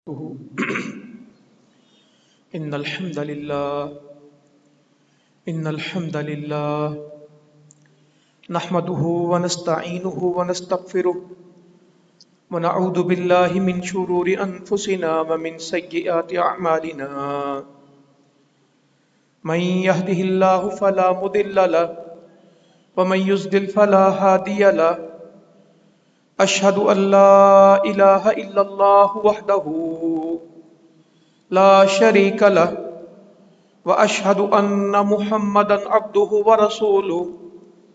إن الحمد لله نحمده ونستعينه ونستغفره ونعوذ بالله من شرور أنفسنا ومن سيئات أعمالنا من يهده الله فلا مضل له ومن يضلل فلا هادي له أشهد أن لا إله إلا الله وحده لا شريك له وأشهد أن محمدا عبده ورسوله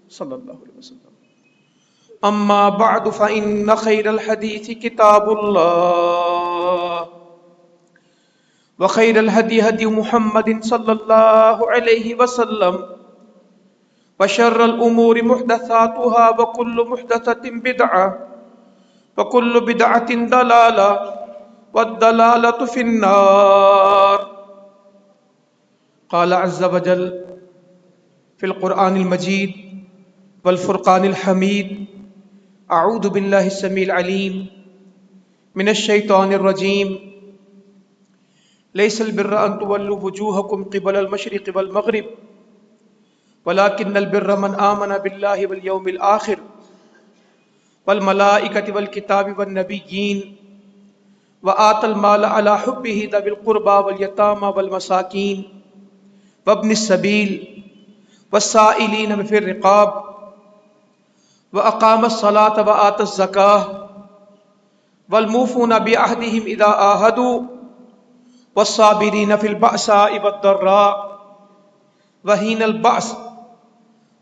صلى الله عليه وسلم أما بعد فإن خير الحديث كتاب الله وخير الهدي هدي محمد صلى الله عليه وسلم وشر الأمور محدثاتها وكل محدثة بدعة وكل بدعة ضلالة والضلالة في النار. قال عز وجل في القرآن المجيد والفرقان الحميد: أعوذ بالله السميع العليم من الشيطان الرجيم. ليس البر أن تولوا وجوهكم قبل المشرق والمغرب ولكن البر من آمن بالله واليوم الآخر والملائكة والكتاب والنبيين وآتى المال على حبه ذوي القربى واليتامى والمساكين وابن السبيل والسائلين في الرقاب وأقام الصلاة وآتى الزكاة والموفون بعهدهم إذا عاهدوا والصابرين في البأساء والضراء وحين البأس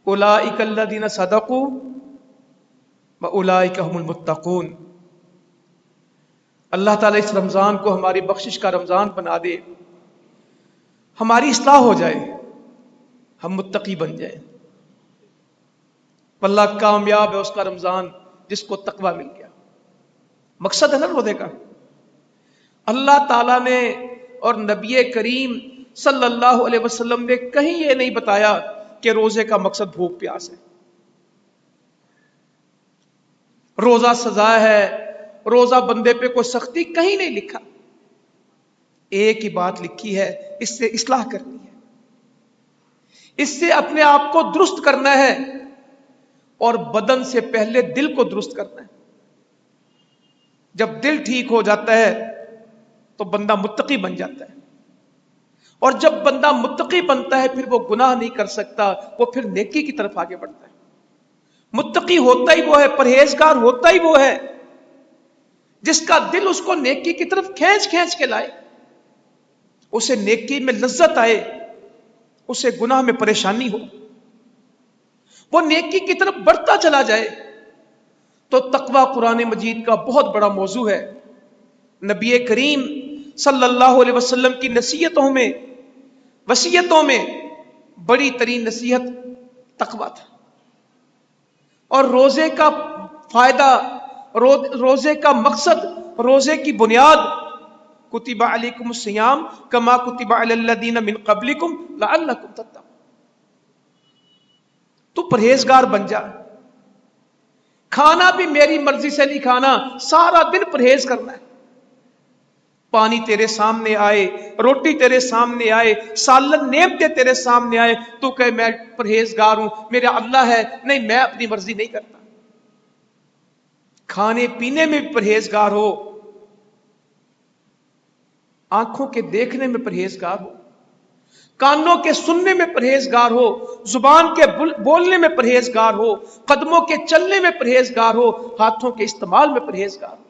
أولئك الذين صدقوا وأولئك هم المتقون. اللہ تعالیٰ اس رمضان کو ہماری بخشش کا رمضان بنا دے، ہماری اصلاح ہو جائے، ہم متقی بن جائیں. اللہ کامیاب ہے اس کا رمضان جس کو تقوی مل گیا. مقصد ہے نا روزے کا. اللہ تعالیٰ نے اور نبی کریم صلی اللہ علیہ وسلم نے کہیں یہ نہیں بتایا کہ روزے کا مقصد بھوک پیاس ہے، روزہ سزا ہے، روزہ بندے پہ کوئی سختی، کہیں نہیں لکھا. ایک ہی بات لکھی ہے: اس سے اصلاح کرنی ہے، اس سے اپنے آپ کو درست کرنا ہے، اور بدن سے پہلے دل کو درست کرنا ہے. جب دل ٹھیک ہو جاتا ہے تو بندہ متقی بن جاتا ہے، اور جب بندہ متقی بنتا ہے پھر وہ گناہ نہیں کر سکتا، وہ پھر نیکی کی طرف آگے بڑھتا ہے. متقی ہوتا ہی وہ ہے، پرہیزگار ہوتا ہی وہ ہے جس کا دل اس کو نیکی کی طرف کھینچ کھینچ کے لائے، اسے نیکی میں لذت آئے، اسے گناہ میں پریشانی ہو، وہ نیکی کی طرف بڑھتا چلا جائے. تو تقوی قرآن مجید کا بہت بڑا موضوع ہے. نبی کریم صلی اللہ علیہ وسلم کی نصیحتوں میں، وصیتوں میں بڑی ترین نصیحت تقوی تھا. اور روزے کا فائدہ، روزے کا مقصد، روزے کی بنیاد: کتب علیکم الصیام کما کتب علی الذین من قبلکم لعلکم تتقون. تو پرہیزگار بن جا. کھانا بھی میری مرضی سے نہیں کھانا، سارا دن پرہیز کرنا ہے. پانی تیرے سامنے آئے، روٹی تیرے سامنے آئے، سالن نعمتیں تیرے سامنے آئے، تو کہ میں پرہیزگار ہوں، میرا اللہ ہے، نہیں میں اپنی مرضی نہیں کرتا. کھانے پینے میں بھی پرہیزگار ہو، آنکھوں کے دیکھنے میں پرہیزگار ہو، کانوں کے سننے میں پرہیزگار ہو، زبان کے بولنے میں پرہیزگار ہو، قدموں کے چلنے میں پرہیزگار ہو، ہاتھوں کے استعمال میں پرہیزگار ہو.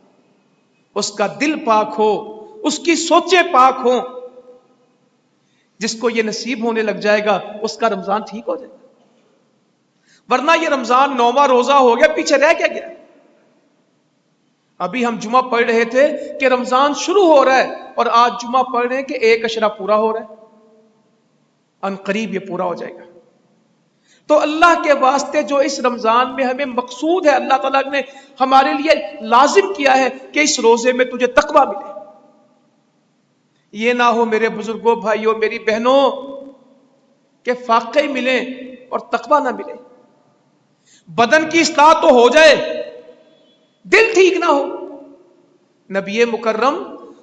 اس کا دل پاک ہو، اس کی سوچیں پاک ہوں. جس کو یہ نصیب ہونے لگ جائے گا اس کا رمضان ٹھیک ہو جائے گا. ورنہ یہ رمضان 9واں روزہ ہو گیا، پیچھے رہ کیا گیا. ابھی ہم جمعہ پڑھ رہے تھے کہ رمضان شروع ہو رہا ہے، اور آج جمعہ پڑھ رہے ہیں کہ ایک اشرا پورا ہو رہا ہے. ان قریب یہ پورا ہو جائے گا. تو اللہ کے واسطے جو اس رمضان میں ہمیں مقصود ہے، اللہ تعالیٰ نے ہمارے لیے لازم کیا ہے کہ اس روزے میں تجھے تقویٰ ملے. یہ نہ ہو میرے بزرگوں، بھائیوں، میری بہنوں، کہ فاقے ملیں اور تقویٰ نہ ملے. بدن کی اصلاح تو ہو جائے، دل ٹھیک نہ ہو. نبی مکرم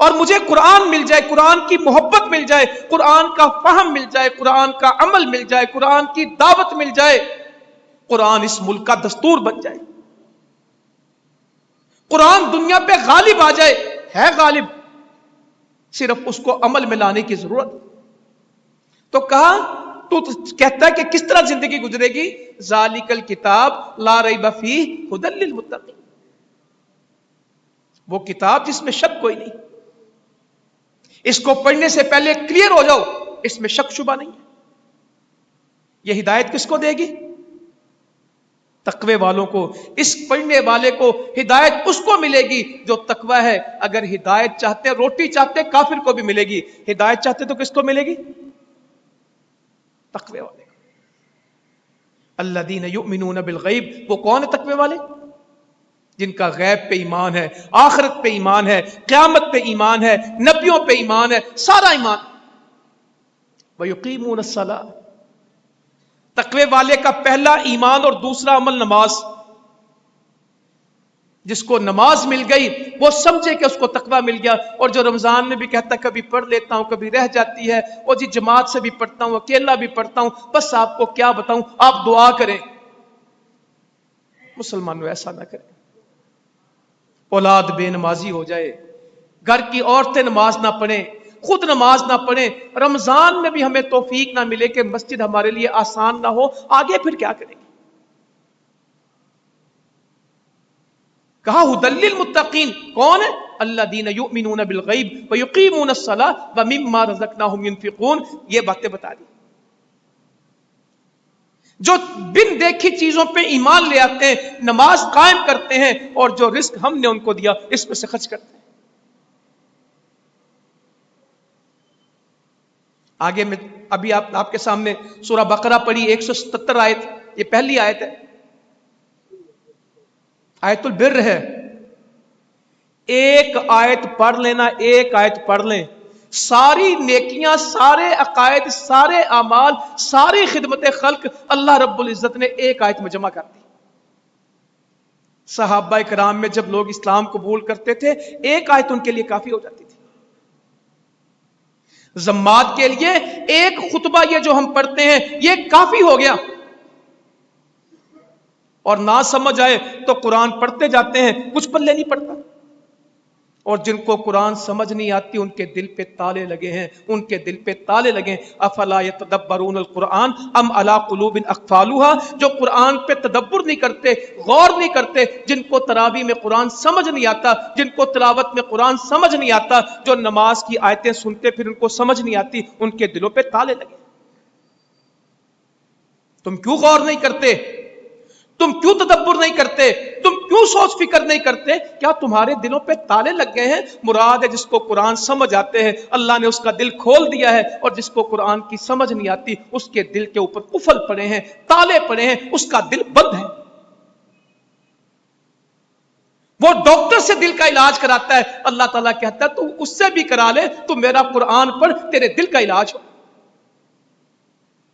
اور مجھے قرآن مل جائے، قرآن کی محبت مل جائے، قرآن کا فہم مل جائے، قرآن کا عمل مل جائے، قرآن کی دعوت مل جائے، قرآن اس ملک کا دستور بن جائے، قرآن دنیا پہ غالب آ جائے، ہے غالب، صرف اس کو عمل میں لانے کی ضرورت۔ تو کہا تو کہتا ہے کہ کس طرح زندگی گزرے گی؟ ذالک الکتاب لا ریب فیہ ھدی للمتقین، وہ کتاب جس میں شک کوئی نہیں، اس کو پڑھنے سے پہلے کلیئر ہو جاؤ، اس میں شک شبہ نہیں ہے۔ یہ ہدایت کس کو دے گی؟ تقوی والوں کو۔ اس پڑھنے والے کو ہدایت اس کو ملے گی جو تقوی ہے۔ اگر ہدایت چاہتے، روٹی چاہتے، کافر کو بھی ملے گی، ہدایت چاہتے تو کس کو ملے گی؟ تقوی والے۔ الذین یؤمنون بالغیب، وہ کون ہے تقوی والے؟ جن کا غیب پہ ایمان ہے، آخرت پہ ایمان ہے، قیامت پہ ایمان ہے، نبیوں پہ ایمان ہے، سارا ایمان۔ وَيُقِيمُونَ الصَّلَاةَ، تقوی والے کا پہلا ایمان اور دوسرا عمل نماز۔ جس کو نماز مل گئی وہ سمجھے کہ اس کو تقوی مل گیا۔ اور جو رمضان میں بھی کہتا ہے کبھی پڑھ لیتا ہوں، کبھی رہ جاتی ہے، اور جی جماعت سے بھی پڑھتا ہوں، اکیلا بھی پڑھتا ہوں، بس آپ کو کیا بتاؤں، آپ دعا کریں۔ مسلمانوں ایسا نہ کریں، اولاد بے نمازی ہو جائے، گھر کی عورتیں نماز نہ پڑھیں، خود نماز نہ پڑھیں، رمضان میں بھی ہمیں توفیق نہ ملے کہ مسجد ہمارے لیے آسان نہ ہو، آگے پھر کیا کریں گے؟ کہا ھدی للمتقین، کون ہے؟ الذین یؤمنون بالغیب ویقیمون الصلاۃ ومما رزقناہم ینفقون۔ یہ باتیں بتا دی جو بن دیکھی چیزوں پہ ایمان لے آتے ہیں، نماز قائم کرتے ہیں، اور جو رزق ہم نے ان کو دیا اس میں سے خرچ کرتے ہیں۔ آگے میں ابھی آپ کے سامنے سورہ بقرہ پڑھی 177 آیت، یہ پہلی آیت ہے، آیت البر ہے۔ ایک آیت پڑھ لینا، ایک آیت پڑھ لیں، ساری نیکیاں، سارے عقائد، سارے اعمال، ساری خدمت خلق اللہ رب العزت نے ایک آیت میں جمع کر دی۔ صحابہ کرام میں جب لوگ اسلام قبول کرتے تھے، ایک آیت ان کے لیے کافی ہو جاتی تھی۔ ضماد کے لیے ایک خطبہ یہ جو ہم پڑھتے ہیں یہ کافی ہو گیا، اور نہ سمجھ آئے تو قرآن پڑھتے جاتے ہیں، کچھ پلے نہیں پڑتا۔ اور جن کو قرآن سمجھ نہیں آتی ان کے دل پہ تالے لگے ہیں، ان کے دل پہ تالے لگے ہیں۔ افلا یتدبرون القرآن ام علی قلوب اقفالها، جو قرآن پہ تدبر نہیں کرتے، غور نہیں کرتے، جن کو تراویح میں قرآن سمجھ نہیں آتا، جن کو تلاوت میں قرآن سمجھ نہیں آتا، جو نماز کی آیتیں سنتے پھر ان کو سمجھ نہیں آتی، ان کے دلوں پہ تالے لگے۔ تم کیوں غور نہیں کرتے؟ تم کیوں تدبر نہیں کرتے؟ تم کیوں سوچ فکر نہیں کرتے؟ کیا تمہارے دلوں پہ تالے لگ گئے ہیں؟ مراد ہے جس کو قرآن سمجھ آتے ہیں اللہ نے اس کا دل کھول دیا ہے، اور جس کو قرآن کی سمجھ نہیں آتی اس کے دل کے اوپر قفل پڑے ہیں، تالے پڑے ہیں، اس کا دل بند ہے۔ وہ ڈاکٹر سے دل کا علاج کراتا ہے، اللہ تعالیٰ کہتا ہے تو اس سے بھی کرا لے، تو میرا قرآن پڑھ، تیرے دل کا علاج ہو،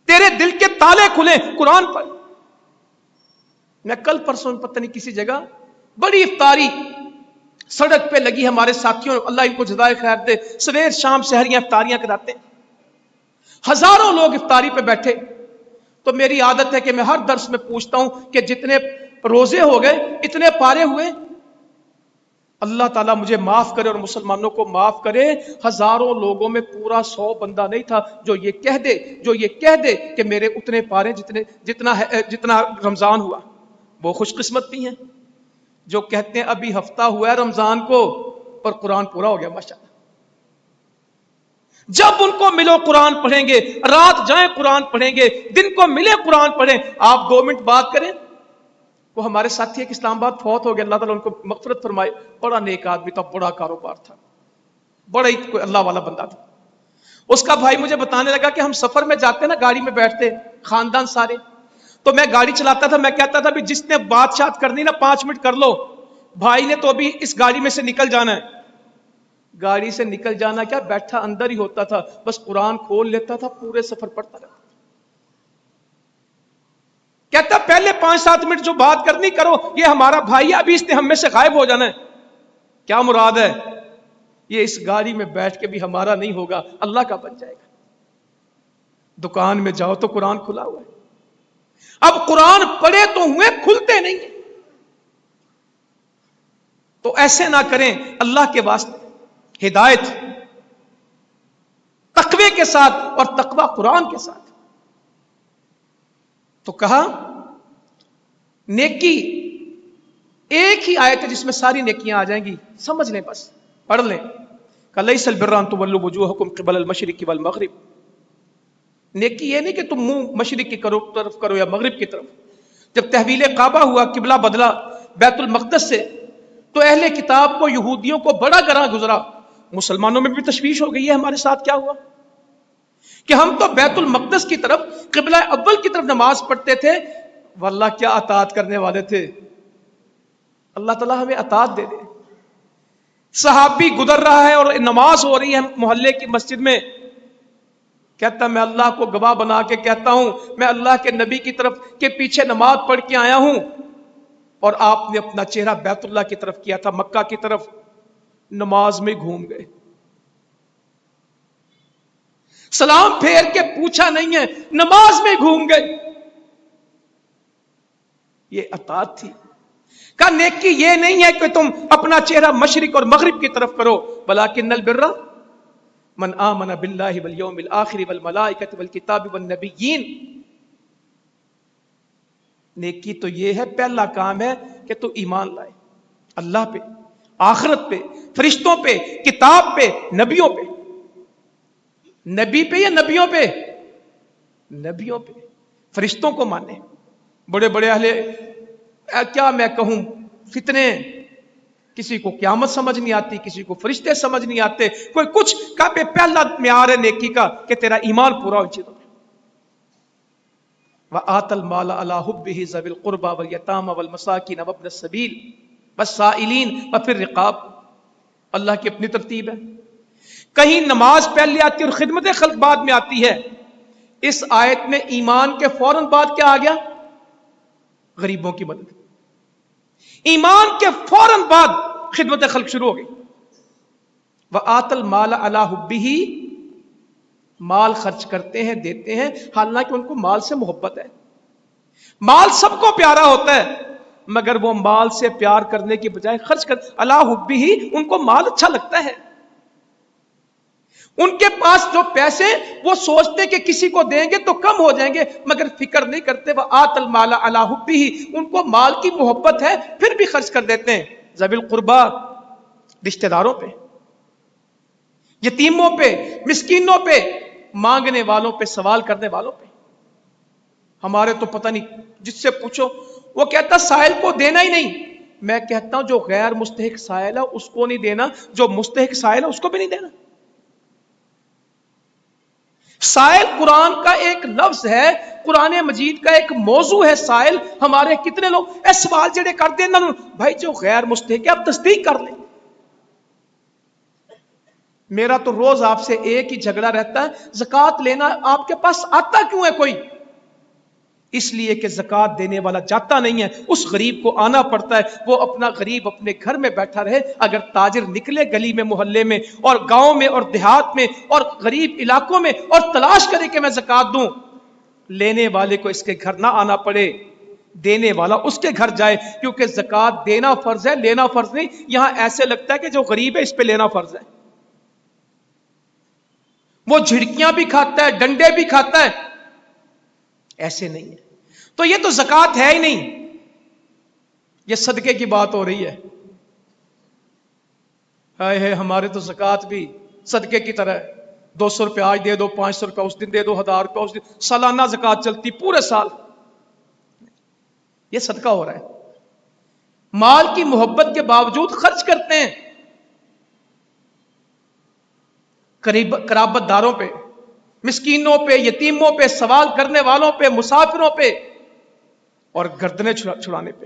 تیرے دل کے تالے کھلیں، قرآن پڑھ۔ میں کل پرسوں پتہ نہیں کسی جگہ بڑی افطاری سڑک پہ لگی، ہمارے ساتھیوں، اللہ ان کو جزائے خیر دے، سویر شام سحریاں افطاریاں کراتے ہیں، ہزاروں لوگ افطاری پہ بیٹھے۔ تو میری عادت ہے کہ میں ہر درس میں پوچھتا ہوں کہ جتنے روزے ہو گئے، اتنے پارے ہوئے، اللہ تعالیٰ مجھے معاف کرے اور مسلمانوں کو معاف کرے۔ ہزاروں لوگوں میں پورا 100 بندہ نہیں تھا جو یہ کہہ دے کہ میرے اتنے پارے جتنا رمضان ہوا۔ وہ خوش قسمت بھی ہیں جو کہتے ہیں ابھی ہفتہ ہوا ہے رمضان کو اور قرآن پورا ہو گیا ماشاءاللہ۔ جب ان کو ملو قرآن پڑھیں گے، رات جائیں قرآن پڑھیں گے، دن کو ملے قرآن پڑھیں۔ آپ 2 منٹ بات کریں۔ وہ ہمارے ساتھی ایک اسلام آباد فوت ہو گیا، اللہ تعالیٰ ان کو مغفرت فرمائے، بڑا نیک آدمی تھا، بڑا کاروبار تھا، بڑا ہی کوئی اللہ والا بندہ تھا۔ اس کا بھائی مجھے بتانے لگا کہ ہم سفر میں جاتے نا، گاڑی میں بیٹھتے خاندان سارے، تو میں گاڑی چلاتا تھا، میں کہتا تھا بھی جس نے بات شات کرنی نا 5 منٹ کر لو، بھائی نے تو ابھی اس گاڑی میں سے نکل جانا ہے۔ گاڑی سے نکل جانا کیا، بیٹھا اندر ہی ہوتا تھا، بس قرآن کھول لیتا تھا، پورے سفر پڑھتا رہتا۔ کہتا پہلے 5-7 منٹ جو بات کرنی کرو، یہ ہمارا بھائی ابھی اس نے ہم میں سے غائب ہو جانا ہے۔ کیا مراد ہے؟ یہ اس گاڑی میں بیٹھ کے بھی ہمارا نہیں ہوگا، اللہ کا بن جائے گا۔ دکان میں جاؤ تو قرآن کھلا ہوا ہے، اب قرآن پڑھے تو ہوئے، کھلتے نہیں ہیں۔ تو ایسے نہ کریں، اللہ کے واسطے ہدایت تقوی کے ساتھ، اور تقوی قرآن کے ساتھ۔ تو کہا نیکی ایک ہی آیت ہے جس میں ساری نیکیاں آ جائیں گی، سمجھ لیں، بس پڑھ لیں۔ لیس البر ان تولوا وجوہکم قبل المشرق والمغرب، نیکی یہ نہیں کہ تم منہ مشرق کی طرف کرو یا مغرب کی طرف۔ جب تحویل کعبہ ہوا، قبلہ بدلا بیت المقدس سے، تو اہل کتاب کو، یہودیوں کو بڑا گراں گزرا۔ مسلمانوں میں بھی تشویش ہو گئی ہے، ہمارے ساتھ کیا ہوا کہ ہم تو بیت المقدس کی طرف، قبلہ اول کی طرف نماز پڑھتے تھے، واللہ کیا اطاعت کرنے والے تھے۔ اللہ تعالیٰ ہمیں اطاعت دے دے۔ صحابی گزر رہا ہے اور نماز ہو رہی ہے محلے کی مسجد میں، کہتا میں اللہ کو گواہ بنا کے کہتا ہوں، میں اللہ کے نبی کی طرف کے پیچھے نماز پڑھ کے آیا ہوں، اور آپ نے اپنا چہرہ بیت اللہ کی طرف کیا تھا، مکہ کی طرف، نماز میں گھوم گئے، سلام پھیر کے پوچھا نہیں ہے، نماز میں گھوم گئے۔ یہ اطاعت تھی۔ کہ نیکی یہ نہیں ہے کہ تم اپنا چہرہ مشرق اور مغرب کی طرف کرو، ولکن البر من آمن باللہ والیوم الآخر والملائکۃ والکتاب والنبیین۔ نیکی تو یہ ہے، پہلا کام ہے کہ تو ایمان لائے اللہ پہ، آخرت پہ، فرشتوں پہ، کتاب پہ، نبیوں پہ۔ نبی پہ یا نبیوں پہ؟ نبیوں پہ، فرشتوں کو مانے۔ بڑے بڑے کیا میں کہوں فتنے، کسی کو قیامت سمجھ نہیں آتی، کسی کو فرشتے سمجھ نہیں آتے، کوئی کچھ کا پہلا معیار ہے نیکی کا کہ تیرا ایمان پورا ہو چیزوں میں۔ وَآتَ الْمَالَ عَلَىٰ حُبِّهِ ذَوِي الْقُرْبَىٰ وَالْيَتَامَىٰ وَالْمَسَاكِينَ وَابْنَ السَّبِيلِ وَالسَّائِلِينَ وَفِي الرِّقَابِ۔ اللہ کی اپنی ترتیب ہے، کہیں نماز پہلے آتی ہے اور خدمت خلق بعد میں آتی ہے۔ اس آیت میں ایمان کے فوراً بعد کیا آ گیا؟ غریبوں کی مدد۔ ایمان کے فوراً بعد خدمت خلق شروع ہو گئی۔ وَآتَ الْمَالَ عَلَىٰ حُبِّهِ، مال خرچ کرتے ہیں، دیتے ہیں، حالانکہ ان کو مال سے محبت ہے۔ مال سب کو پیارا ہوتا ہے، مگر وہ مال سے پیار کرنے کی بجائے خرچ کر عَلَىٰ حُبِّهِ، ان کو مال اچھا لگتا ہے۔ ان کے پاس جو پیسے، وہ سوچتے کہ کسی کو دیں گے تو کم ہو جائیں گے، مگر فکر نہیں کرتے۔ وَآتَ الْمَالَ عَلَىٰ حُبِّهِ، ان کو مال کی محبت ہے، پھر بھی خرچ کر دیتے ہیں۔ ذوی القربیٰ، رشتہ داروں پہ، یتیموں پہ، مسکینوں پہ، مانگنے والوں پہ، سوال کرنے والوں پہ۔ ہمارے تو پتہ نہیں، جس سے پوچھو وہ کہتا سائل کو دینا ہی نہیں۔ میں کہتا ہوں جو غیر مستحق سائل ہے اس کو نہیں دینا، جو مستحق سائل ہے اس کو بھی نہیں دینا۔ سائل قرآن کا ایک لفظ ہے، قرآن مجید کا ایک موضوع ہے سائل۔ ہمارے کتنے لوگ اس سوال جڑے کر دیں نا بھائی، جو غیر مستحق ہے آپ تصدیق کر لیں۔ میرا تو روز آپ سے ایک ہی جھگڑا رہتا ہے، زکوٰۃ لینا آپ کے پاس آتا کیوں ہے کوئی؟ اس لیے کہ زکوٰۃ دینے والا جاتا نہیں ہے، اس غریب کو آنا پڑتا ہے۔ وہ اپنا غریب اپنے گھر میں بیٹھا رہے، اگر تاجر نکلے گلی میں، محلے میں، اور گاؤں میں، اور دیہات میں، اور غریب علاقوں میں، اور تلاش کرے کہ میں زکوٰۃ دوں، لینے والے کو اس کے گھر نہ آنا پڑے، دینے والا اس کے گھر جائے، کیونکہ زکوٰۃ دینا فرض ہے، لینا فرض نہیں۔ یہاں ایسے لگتا ہے کہ جو غریب ہے اس پہ لینا فرض ہے، وہ جھڑکیاں بھی کھاتا ہے، ڈنڈے بھی کھاتا ہے، ایسے نہیں ہے۔ تو یہ تو زکوٰۃ ہے ہی نہیں، یہ صدقے کی بات ہو رہی ہے۔ ہائے ہے، ہمارے تو زکوٰۃ بھی صدقے کی طرح ہے، 200 روپے آج دے دو، 500 روپے اس دن دے دو، 1000 روپے اس دن، سالانہ زکوٰۃ چلتی پورے سال۔ یہ صدقہ ہو رہا ہے، مال کی محبت کے باوجود خرچ کرتے ہیں قرابت داروں پہ، مسکینوں پہ، یتیموں پہ، سوال کرنے والوں پہ، مسافروں پہ، اور گردنیں چھڑانے پہ۔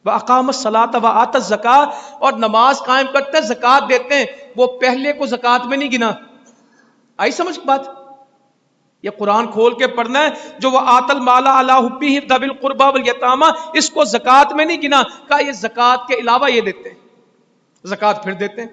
وَأَقَامَ الصَّلَاةَ وَآتَى الزَّكَاةَ، اور نماز قائم کرتے ہیں، زکوٰۃ دیتے ہیں۔ وہ پہلے کو زکوٰۃ میں نہیں گنا۔ آئی سمجھ بات؟ یہ قرآن کھول کے پڑھنا ہے، جو وَآتَى الْمَالَ عَلَىٰ حُبِّهِ ذَوِي الْقُرْبَىٰ وَالْيَتَامَىٰ، اس کو زکوٰۃ میں نہیں گنا، کہا یہ زکوٰۃ کے علاوہ یہ دیتے ہیں، زکوٰۃ پھر دیتے ہیں۔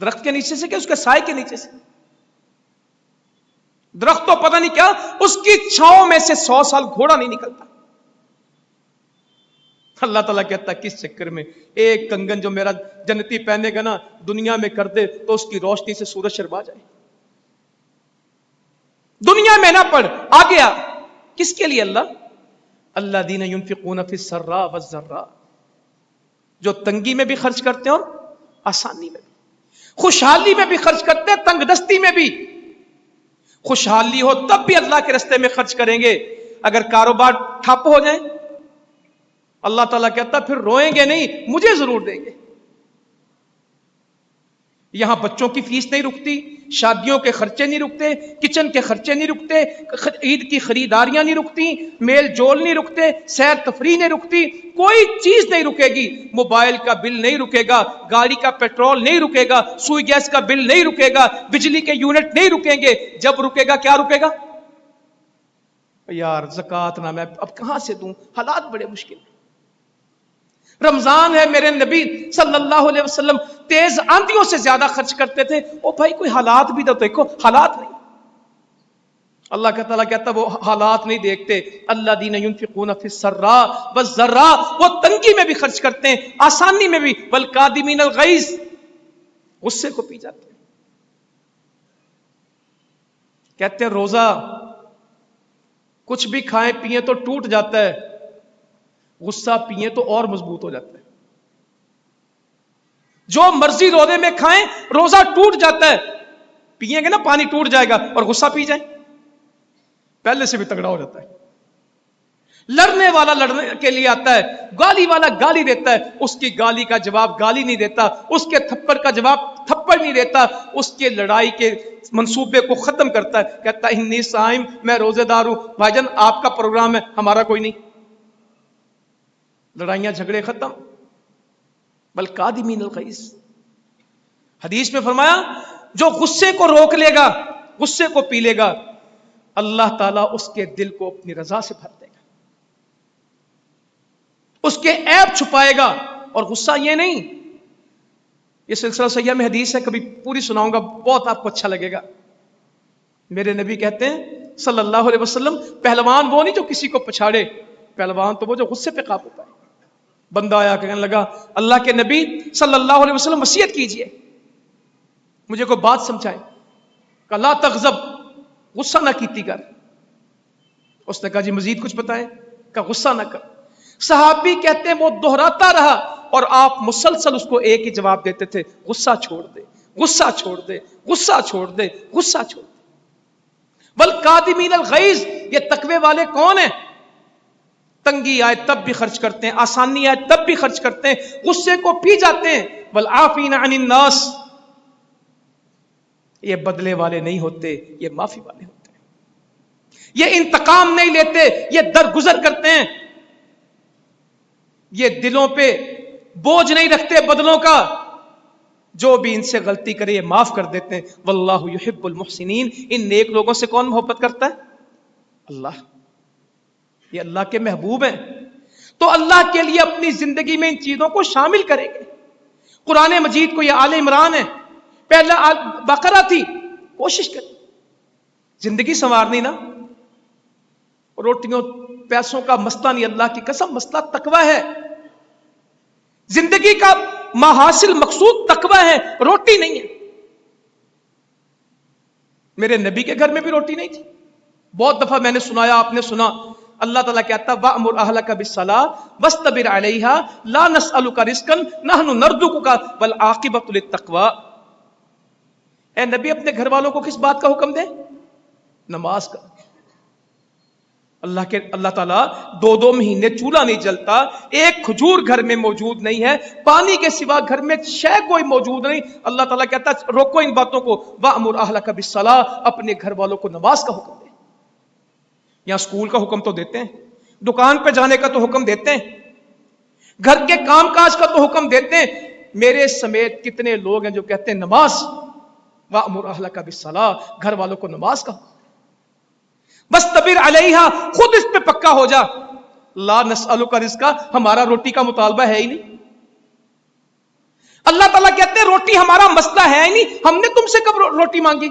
درخت کے نیچے سے کہ اس کے سائے کے نیچے سے؟ درخت تو پتہ نہیں کیا، اس کی چھاؤں میں سے 100 سال گھوڑا نہیں نکلتا۔ اللہ تعالیٰ کہتا ہے کس چکر میں ایک کنگن جو میرا جنتی پہنے گا نا دنیا میں کر دے تو اس کی روشنی سے سورج شرما جائے، دنیا میں نہ پڑ، آ گیا کس کے لیے؟ اللہ دین ينفقون فی السراء والضراء، جو تنگی میں بھی خرچ کرتے ہیں اور آسانی میں بھی، خوشحالی میں بھی خرچ کرتے ہیں، تنگ دستی میں بھی۔ خوشحالی ہو تب بھی اللہ کے راستے میں خرچ کریں گے، اگر کاروبار ٹھپ ہو جائیں اللہ تعالیٰ کہتا پھر روئیں گے نہیں، مجھے ضرور دیں گے۔ یہاں بچوں کی فیس نہیں رکتی، شادیوں کے خرچے نہیں رکتے، کچن کے خرچے نہیں رکتے، عید کی خریداریاں نہیں رکتی، میل جول نہیں رکتے، سیر تفریح نہیں رکتی، کوئی چیز نہیں رکے گی، موبائل کا بل نہیں رکے گا، گاڑی کا پیٹرول نہیں رکے گا، سوئی گیس کا بل نہیں رکے گا، بجلی کے یونٹ نہیں رکیں گے۔ جب رکے گا کیا رکے گا؟ یار زکوٰۃ نہ میں اب کہاں سے دوں، حالات بڑے مشکل ہیں۔ رمضان ہے، میرے نبی صلی اللہ علیہ وسلم تیز آندھیوں سے زیادہ خرچ کرتے تھے، او بھائی کوئی حالات بھی تو دیکھو، حالات نہیں۔ اللہ کا تعالیٰ کہتا وہ حالات نہیں دیکھتے، اللہ دین ينفقون فی السراء والضراء، وہ تنگی میں بھی خرچ کرتے ہیں، آسانی میں بھی، والکاظمین الغیظ، غصے کو پی جاتے ہیں۔ کہتے ہیں روزہ کچھ بھی کھائیں پیئیں تو ٹوٹ جاتا ہے، غصہ پیئیں تو اور مضبوط ہو جاتا ہے۔ جو مرضی روزے میں کھائیں روزہ ٹوٹ جاتا ہے، پیئیں گے نا پانی ٹوٹ جائے گا، اور غصہ پی جائیں پہلے سے بھی تگڑا ہو جاتا ہے۔ لڑنے والا لڑنے کے لیے آتا ہے، گالی والا گالی دیتا ہے، اس کی گالی کا جواب گالی نہیں دیتا، اس کے تھپڑ کا جواب تھپڑ نہیں دیتا، اس کے لڑائی کے منصوبے کو ختم کرتا ہے، کہتا ہے انی صائم، میں روزے دار ہوں۔ بھائی جان آپ کا پروگرام ہے، ہمارا کوئی نہیں، لڑائیاں جھگڑے ختم۔ والکاظمین الغیظ، حدیث میں فرمایا جو غصے کو روک لے گا، غصے کو پی لے گا، اللہ تعالیٰ اس کے دل کو اپنی رضا سے بھر دے گا، اس کے عیب چھپائے گا۔ اور غصہ یہ نہیں، یہ سلسلہ صحیح میں حدیث ہے، کبھی پوری سناؤں گا، بہت آپ کو اچھا لگے گا۔ میرے نبی کہتے ہیں صلی اللہ علیہ وسلم پہلوان وہ نہیں جو کسی کو پچھاڑے، پہلوان تو وہ جو غصے پہ قابو پائے۔ بندہ آیا کہنے لگا اللہ کے نبی صلی اللہ علیہ وسلم وصیت کیجئے، مجھے کوئی بات سمجھائے۔ کہا لا تغضب، غصہ نہ کیتی کر۔ اس نے کہا جی مزید کچھ بتائیں؟ کہا غصہ نہ کر۔ صحابی کہتے ہیں وہ دہراتا رہا اور آپ مسلسل اس کو ایک ہی جواب دیتے تھے، غصہ چھوڑ دے، غصہ چھوڑ دے، غصہ چھوڑ دے، غصہ چھوڑ دے۔ والکاظمین الغیظ، یہ تقوی والے کون ہیں؟ تنگی آئے تب بھی خرچ کرتے ہیں، آسانی آئے تب بھی خرچ کرتے ہیں، غصے کو پی جاتے ہیں۔ والعافین عن الناس، یہ بدلے والے نہیں ہوتے، یہ معافی والے ہوتے ہیں۔ یہ انتقام نہیں لیتے، یہ درگزر کرتے ہیں۔ یہ دلوں پہ بوجھ نہیں رکھتے بدلوں کا، جو بھی ان سے غلطی کرے یہ معاف کر دیتے ہیں۔ واللہ یحب المحسنین، ان نیک لوگوں سے کون محبت کرتا ہے؟ اللہ، یہ اللہ کے محبوب ہیں، تو اللہ کے لیے اپنی زندگی میں ان چیزوں کو شامل کریں گے۔ قرآن مجید کو یہ آل عمران ہے، پہلا بقرہ تھی، کوشش کریں زندگی سنوارنی نا، روٹیوں پیسوں کا مسئلہ نہیں، اللہ کی قسم مسئلہ تقوی ہے۔ زندگی کا محاصل مقصود تقوی ہے، روٹی نہیں ہے۔ میرے نبی کے گھر میں بھی روٹی نہیں تھی، بہت دفعہ میں نے سنایا، آپ نے سنا، اللہ تعالیٰ کہتا وَأْمُرْ أَهْلَكَ بِالصَّلَاةِ وَاسْتَبِرْ عَلَيْهَا لَا نَسْأَلُكَ رِزْقًا نَحْنُ نَرْزُقُكَ وَالْعَاقِبَةُ لِلتَّقْوَىٰ۔ اے نبی اپنے گھر والوں کو کس بات کا حکم دے؟ نماز کا۔ اللہ تعالیٰ 2 مہینے چولہا نہیں جلتا، ایک کھجور گھر میں موجود نہیں ہے، پانی کے سوا گھر میں شے کوئی موجود نہیں، اللہ تعالیٰ کہتا ہے روکو ان باتوں کو، وَأْمُرْ أَهْلَكَ بِالصَّلَاةِ، اپنے گھر والوں کو نماز کا حکم دے۔ یہاں سکول کا حکم تو دیتے ہیں، دکان پہ جانے کا تو حکم دیتے ہیں، گھر کے کام کاج کا تو حکم دیتے ہیں۔ میرے سمیت کتنے لوگ ہیں جو کہتے ہیں نماز، وَأْمُرْ أَهْلَكَ بِالصَّلَاةِ، گھر والوں کو نماز کا، وَاسْتَبِرْ عَلَيْهَا، خود اس پہ پکا ہو جا، لا نسألُكَ رزقا، ہمارا روٹی کا مطالبہ ہے ہی نہیں۔ اللہ تعالیٰ کہتے ہیں روٹی ہمارا مسئلہ ہے ہی نہیں، ہم نے تم سے کب روٹی مانگی؟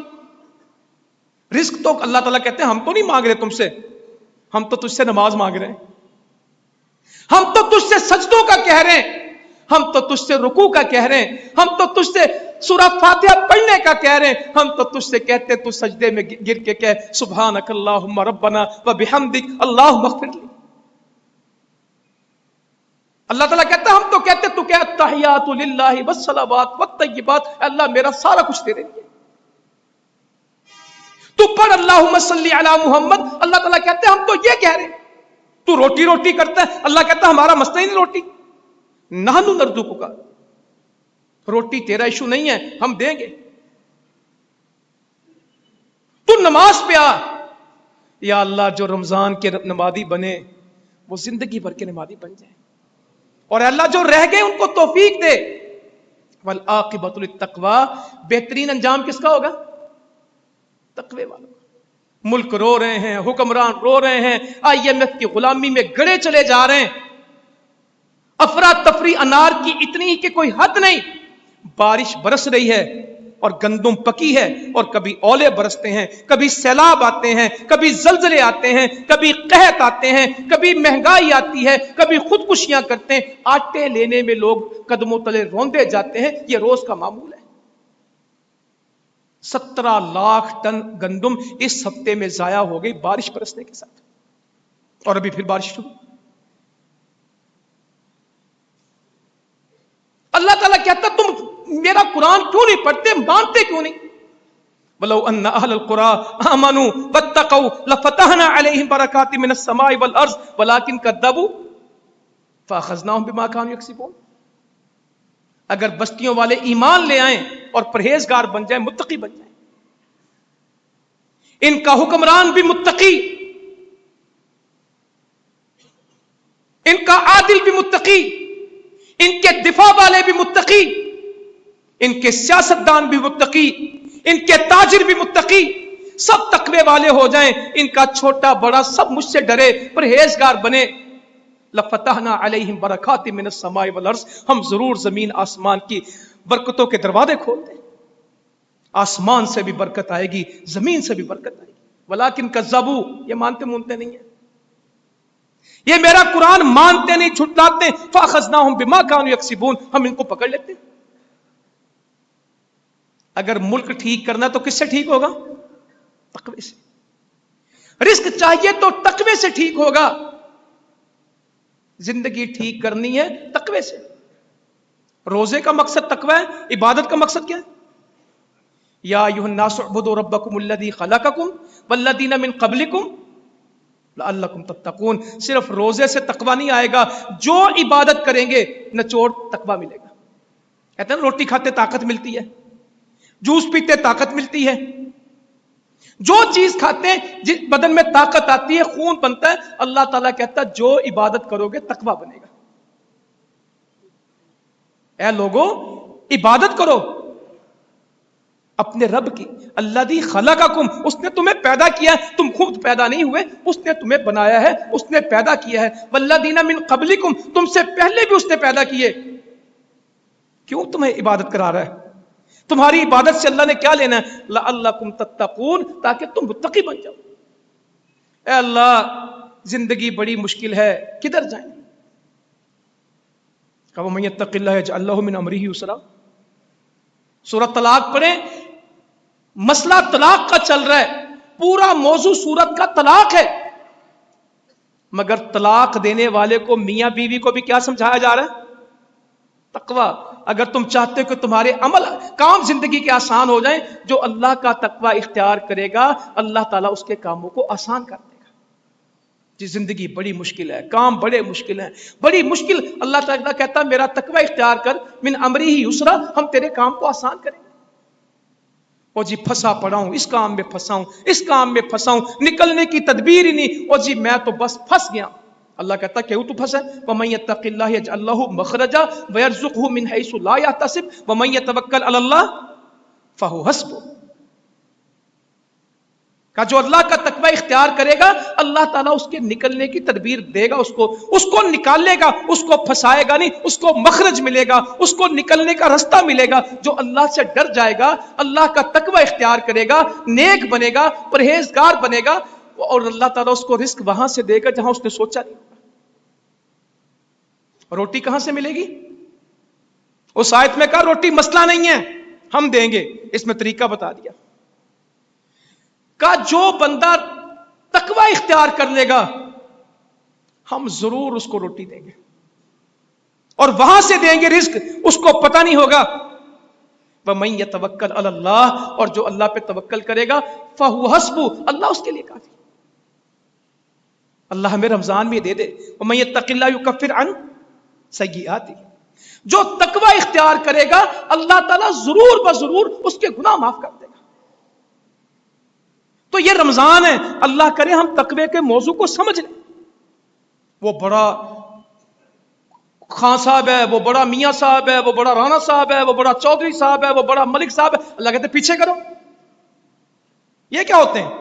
رزق تو اللہ تعالیٰ کہتے ہیں ہم تو نہیں مانگ رہے تم سے، ہم تو تجھ سے نماز مانگ رہے ہیں، ہم تو تجھ سے سجدوں کا کہہ رہے ہیں، ہم تو تجھ سے رکوع کا کہہ رہے ہیں، ہم تو تجھ سے سورہ فاتحہ پڑھنے کا کہہ رہے ہیں، ہم تو تجھ سے کہتے تو سجدے میں گر کے کہہ سبحانک اللہم ربنا وبحمدک اللہم اغفر لی۔ اللہ تعالیٰ کہتا ہے ہم تو کہتے تو کہہ التحیات للہ والصلوات والطیبات، اللہ میرا سارا کچھ تیرے لیے، تو پڑھ اللہم صلی علی محمد، اللہ تعالیٰ کہتے ہیں ہم تو یہ کہہ رہے ہیں، تو روٹی روٹی کرتا ہے، اللہ کہتا ہے ہمارا مسئلہ ہی نہیں روٹی، نحن نرزقک، روٹی تیرا ایشو نہیں ہے، ہم دیں گے، تو نماز پہ آ۔ یا اللہ جو رمضان کے نمازی بنے وہ زندگی بھر کے نمازی بن جائیں، اور اللہ جو رہ گئے ان کو توفیق دے۔ والعاقبۃ للتقوی، بہترین انجام کس کا ہوگا؟ تقوی والوں کا۔ ملک رو رہے ہیں، حکمران رو رہے ہیں، IMF کی غلامی میں گڑے چلے جا رہے ہیں، افراتفری انار کی اتنی کہ کوئی حد نہیں، بارش برس رہی ہے اور گندم پکی ہے، اور کبھی اولے برستے ہیں، کبھی سیلاب آتے ہیں، کبھی زلزلے آتے ہیں، کبھی قحط آتے ہیں، کبھی مہنگائی آتی ہے، کبھی خودکشیاں کرتے ہیں، آٹے لینے میں لوگ قدموں تلے روندے جاتے ہیں، یہ روز کا معمول ہے۔ 17 لاکھ ٹن گندم اس ہفتے میں ضائع ہو گئی بارش برسنے کے ساتھ، اور ابھی پھر بارش شروع۔ اللہ تعالیٰ کہتا تم میرا قرآن کیوں نہیں پڑھتے، مانتے کیوں نہیں؟ وَلَوْ أَنَّ أَهْلَ الْقُرَىٰ آمَنُوا وَاتَّقَوْا لَفَتَحْنَا عَلَيْهِمْ بَرَكَاتٍ مِّنَ السَّمَاءِ وَالْأَرْضِ وَلَٰكِن كَذَّبُوا فَأَخَذْنَاهُمْ بِمَا كَانُوا يَكْسِبُونَ۔ اگر بستیوں والے ایمان لے آئیں اور پرہیزگار بن جائیں، متقی بن جائیں، ان کا حکمران بھی متقی، ان کا عادل بھی متقی، ان کے دفاع والے بھی متقی، ان کے سیاستدان بھی متقی، ان کے تاجر بھی متقی، سب تقوی والے ہو جائیں، ان کا چھوٹا بڑا سب مجھ سے ڈرے، پرہیزگار بنے، لفتحنا علیہم برکات من السماء والارض، ہم ضرور زمین آسمان کی برکتوں کے دروازے کھول دیں، آسمان سے بھی برکت آئے گی، زمین سے بھی برکت آئے گی، ولیکن کذبوا، یہ مانتے مونتے نہیں ہیں، یہ میرا قرآن مانتے نہیں، جھٹلاتے ہیں، فاخذناہم بما كانوا یکسبون، ہم ان کو پکڑ لیتے ہیں۔ اگر ملک ٹھیک کرنا تو کس سے ٹھیک ہوگا؟ تقوی سے۔ رزق چاہیے تو تقوی سے ٹھیک ہوگا، زندگی ٹھیک کرنی ہے تقوی سے۔ روزے کا مقصد تقوی ہے، عبادت کا مقصد کیا ہے؟ یا ایھا الناس اعبدوا ربکم الذی خلقکم والذین من قبلکم لعلکم تتقون۔ صرف روزے سے تقوی نہیں آئے گا، جو عبادت کریں گے نچوڑ تقوی ملے گا۔ کہتے ہیں روٹی کھاتے طاقت ملتی ہے، جوس پیتے طاقت ملتی ہے، جو چیز کھاتے ہیں جس بدن میں طاقت آتی ہے، خون بنتا ہے، اللہ تعالیٰ کہتا ہے جو عبادت کرو گے تقوی بنے گا۔ اے لوگو عبادت کرو اپنے رب کی، الذی خلقکم، اس نے تمہیں پیدا کیا ہے، تم خود پیدا نہیں ہوئے، اس نے تمہیں بنایا ہے، اس نے پیدا کیا ہے، والذین من قبلکم، تم سے پہلے بھی اس نے پیدا کیے۔ کیوں تمہیں عبادت کرا رہا ہے؟ تمہاری عبادت سے اللہ نے کیا لینا ہے؟ لعلکم تتقون، تاکہ تم متقی بن جاؤ۔ اے اللہ زندگی بڑی مشکل ہے، کدھر جائیں؟ کہ وَمَن يَتَّقِ اللَّهَ يَجْعَل لَّهُ مِنْ أَمْرِهِ يُسْرًا۔ سورۃ طلاق پڑھیں، مسئلہ طلاق کا چل رہا ہے، پورا موضوع سورت کا طلاق ہے، مگر طلاق دینے والے کو میاں بیوی کو بھی کیا سمجھایا جا رہا ہے؟ تقوی۔ اگر تم چاہتے ہو کہ تمہارے عمل کام زندگی کے آسان ہو جائیں، جو اللہ کا تقوی اختیار کرے گا اللہ تعالیٰ اس کے کاموں کو آسان کر دے گا۔ جی زندگی بڑی مشکل ہے، کام بڑے مشکل ہیں، بڑی مشکل، اللہ تعالیٰ کہتا ہے میرا تقوی اختیار کر، من امری ہی یسرا، ہم تیرے کام کو آسان کریں گے۔ او جی پھنسا پڑا ہوں، اس کام میں پھنسا ہوں، اس کام میں پھنسا ہوں، نکلنے کی تدبیر ہی نہیں، او جی میں تو بس پھنس گیا۔ اللہ کہتا کیوں تو پھنسا؟ وَمَن يَتَّقِ اللَّهَ يَجْعَل لَّهُ مَخْرَجًا وَيَرْزُقْهُ مِنْ حَيْثُ لَا يَحْتَسِبُ وَمَن يَتَوَكَّلْ عَلَى اللَّهِ فَهُوَ حَسْبُهُ۔ کہ جو اللہ کا تقوی اختیار کرے گا اللہ تعالیٰ اس کے نکلنے کی تدبیر دے گا، اس کو نکالے گا، اس کو پھنسائے گا نہیں، اس کو مخرج ملے گا، اس کو نکلنے کا رستہ ملے گا۔ جو اللہ سے ڈر جائے گا، اللہ کا تقوی اختیار کرے گا، نیک بنے گا، پرہیزگار بنے گا، اور اللہ تعالیٰ اس کو رزق وہاں سے دے گا جہاں اس نے سوچا نہیں۔ روٹی کہاں سے ملے گی؟ اس آیت میں کہا روٹی مسئلہ نہیں ہے، ہم دیں گے، اس میں طریقہ بتا دیا کہ جو بندہ تقوی اختیار کر لے گا ہم ضرور اس کو روٹی دیں گے، اور وہاں سے دیں گے رزق، اس کو پتہ نہیں ہوگا۔ وَمَن يَتَوَكَّلْ عَلَى اللَّهِ، اور جو اللہ پہ توکل کرے گا فَهُوَ حَسْبُهُ، اللہ اس کے لیے کافی۔ اللہ ہمیں رمضان میں دے دے وَمَن يَتَّقِ اللَّهَ يُكَفِّرْ عَنْهُ سَيِّئَاتِهِ، جو تقوی اختیار کرے گا اللہ تعالیٰ ضرور بضرور اس کے گناہ معاف کر دے گا۔ تو یہ رمضان ہے، اللہ کرے ہم تقوی کے موضوع کو سمجھ لیں۔ وہ بڑا خان صاحب ہے، وہ بڑا میاں صاحب ہے، وہ بڑا رانا صاحب ہے، وہ بڑا چودھری صاحب ہے، وہ بڑا ملک صاحب ہے، اللہ کہتے ہیں پیچھے کرو۔ یہ کیا ہوتے ہیں؟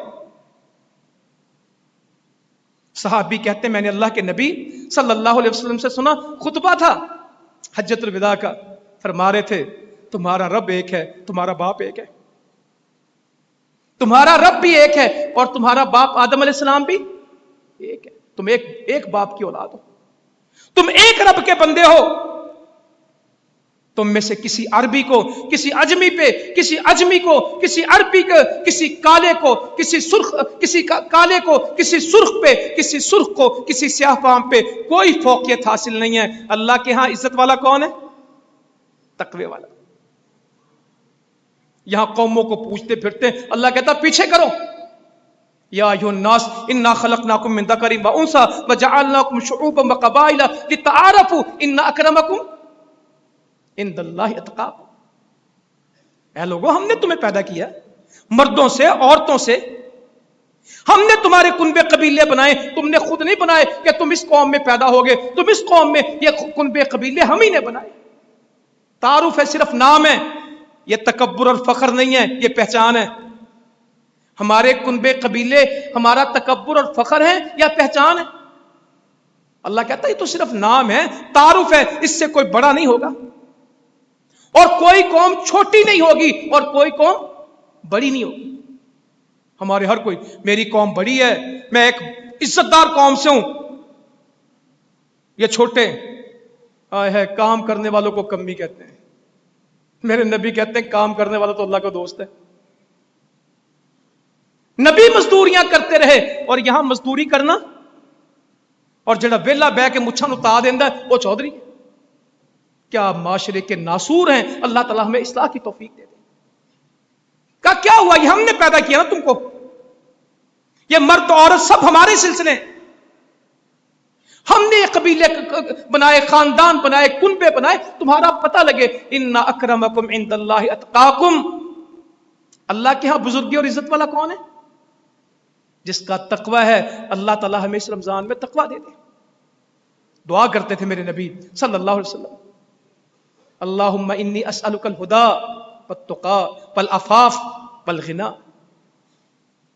صحابی کہتے ہیں میں نے اللہ کے نبی صلی اللہ علیہ وسلم سے سنا، خطبہ تھا حجۃ الوداع کا، فرما رہے تھے تمہارا رب ایک ہے، تمہارا باپ ایک ہے، تمہارا رب بھی ایک ہے اور تمہارا باپ آدم علیہ السلام بھی ایک ہے، تم ایک باپ کی اولاد ہو، تم ایک رب کے بندے ہو۔ تم میں سے کسی عربی کو، کسی اجمی پہ، کسی اجمی کو، کسی عربی کو، کسی کالے کو، کسی سرخ، کسی کالے کو، کسی سرخ پہ، کسی سرخ کو، کسی سیاہ فام پہ کوئی فوقیت حاصل نہیں ہے۔ اللہ کے ہاں عزت والا کون ہے؟ تقوی والا۔ یہاں قوموں کو پوچھتے پھرتے ہیں، اللہ کہتا پیچھے کرو۔ یا ایھا الناس انا خلقناکم من ذکر و انثی وجعلناکم شعوبا وقبائل لتعارفوا ان اکرمکم عند اللہ اتقاکم۔ اے لوگوں، ہم نے تمہیں پیدا کیا مردوں سے، عورتوں سے، ہم نے تمہارے کنبے قبیلے بنائے، تم نے خود نہیں بنائے کہ تم اس قوم میں پیدا ہوگے، تم اس قوم میں، یہ کنبے قبیلے ہم ہی نے بنائے۔ تعارف ہے، صرف نام ہے، یہ تکبر اور فخر نہیں ہے، یہ پہچان ہے۔ ہمارے کنبے قبیلے ہمارا تکبر اور فخر ہے یا پہچان ہے؟ اللہ کہتا ہے یہ تو صرف نام ہے، تعارف ہے، اس سے کوئی بڑا نہیں ہوگا، اور کوئی قوم چھوٹی نہیں ہوگی اور کوئی قوم بڑی نہیں ہوگی۔ ہمارے ہر کوئی، میری قوم بڑی ہے، میں ایک عزت دار قوم سے ہوں، یہ چھوٹے آئے ہے، کام کرنے والوں کو کمی کہتے ہیں۔ میرے نبی کہتے ہیں کام کرنے والا تو اللہ کا دوست ہے۔ نبی مزدوریاں کرتے رہے، اور یہاں مزدوری کرنا اور جڑا ویلا بہ کے مچھاں اتا دیندا ہے وہ چودھری۔ کیا معاشرے کے ناسور ہیں، اللہ تعالیٰ ہمیں اصلاح کی توفیق دے دے۔ کیا ہوا؟ یہ ہم نے پیدا کیا نا تم کو، یہ مرد عورت سب ہمارے سلسلے، ہم نے قبیلے بنائے، خاندان بنائے، کنبے بنائے، تمہارا پتہ لگے۔ ان اکرمکم عند اللہ اتقاکم، اللہ کے ہاں بزرگی اور عزت والا کون ہے؟ جس کا تقوی ہے۔ اللہ تعالیٰ ہمیں اس رمضان میں تقوی دے دے۔ دعا کرتے تھے میرے نبی صلی اللہ علیہ وسلم، اللہم انی اسألک الہدی والتقی والعفاف والغنی۔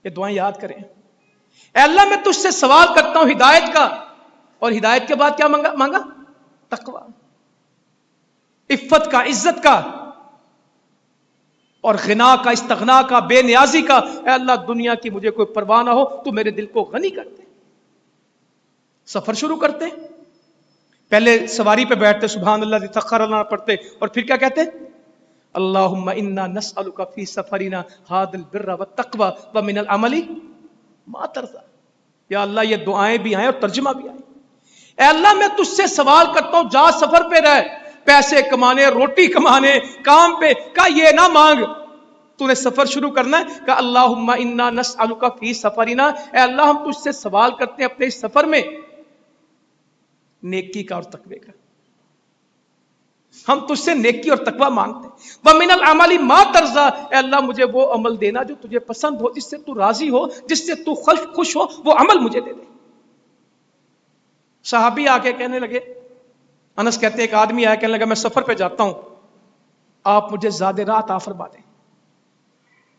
یہ دعائیں یاد کریں۔ اے اللہ میں تجھ سے سوال کرتا ہوں ہدایت کا، اور ہدایت کے بعد کیا مانگا؟ تقوی، عفت کا، عزت کا، اور غنا کا، استغنا کا، بے نیازی کا۔ اے اللہ دنیا کی مجھے کوئی پرواہ نہ ہو، تو میرے دل کو غنی کر دے۔ سفر شروع کرتے، پہلے سواری پہ بیٹھتے سبحان اللہ سخر لنا پڑھتے، اور پھر کیا کہتے؟ اللہم انا نسألک فی سفرنا ھذا البر والتقوی ومن العمل ما ترضی۔ یا اللہ یہ دعائیں بھی آئیں اور ترجمہ بھی آئیں۔ اے اللہ میں تجھ سے سوال کرتا ہوں، جا سفر پہ رہ، پیسے کمانے، روٹی کمانے، کام پہ، کا یہ نہ مانگ، تو نے سفر شروع کرنا ہے کہ اللہم انا نسألک فی سفرنا، اے اللہ ہم تجھ سے سوال کرتے ہیں اپنے اس سفر میں نیکی کا اور تقوی کا، ہم تجھ سے نیکی اور تقوی مانگتے ہیں۔ وَمِنَ الْعَمَلِ مَا تَرْضَىٰ، اے اللہ مجھے وہ عمل دینا جو تجھے پسند ہو، جس سے تو راضی ہو، جس سے تو خوش ہو، وہ عمل مجھے دے دے۔ صحابی آ کے کہنے لگے، انس کہتے ہیں ایک آدمی آیا کہنے لگا میں سفر پہ جاتا ہوں، آپ مجھے زیادہ راہ عطا فرما دیں۔